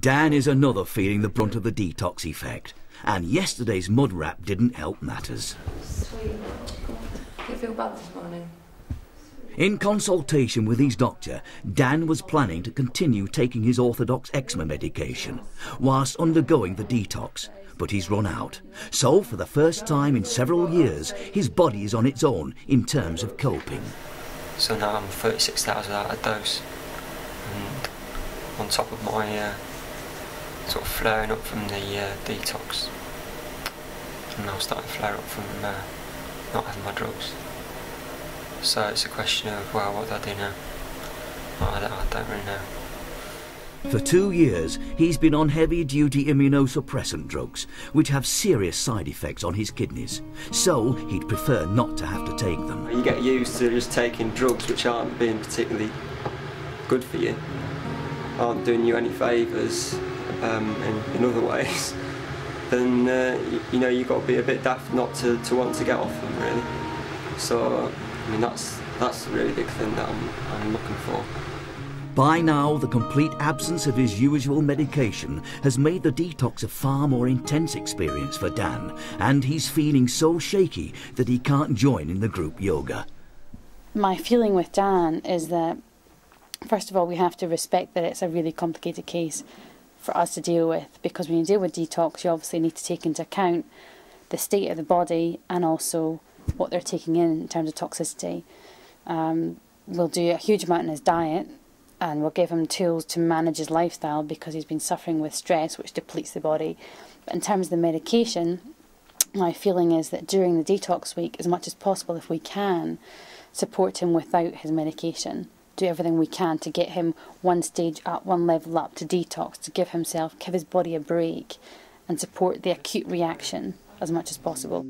Dan is another feeling the brunt of the detox effect, and yesterday's mud wrap didn't help matters. Sweet. Do you feel bad this morning? In consultation with his doctor, Dan was planning to continue taking his orthodox eczema medication whilst undergoing the detox, but he's run out. So, for the first time in several years, his body is on its own in terms of coping. So now I'm 36 hours without a dose, and on top of my sort of flaring up from the detox, and now starting to flare up from not having my drugs. So it's a question of, well, what do I do now? I don't really know. For 2 years, he's been on heavy-duty immunosuppressant drugs, which have serious side effects on his kidneys. So he'd prefer not to have to take them. You get used to just taking drugs which aren't being particularly good for you, aren't doing you any favours in other ways, then you know, you've got to be a bit daft not to want to get off them, really. So I mean, that's a really big thing that I'm looking for. By now, the complete absence of his usual medication has made the detox a far more intense experience for Dan, and he's feeling so shaky that he can't join in the group yoga. My feeling with Dan is that, first of all, we have to respect that it's a really complicated case for us to deal with, because when you deal with detox, you obviously need to take into account the state of the body and also what they're taking in terms of toxicity. We'll do a huge amount in his diet, and we'll give him tools to manage his lifestyle because he's been suffering with stress, which depletes the body. But in terms of the medication, my feeling is that during the detox week, as much as possible, if we can, support him without his medication. Do everything we can to get him one stage up, one level up to detox, to give his body a break and support the acute reaction as much as possible.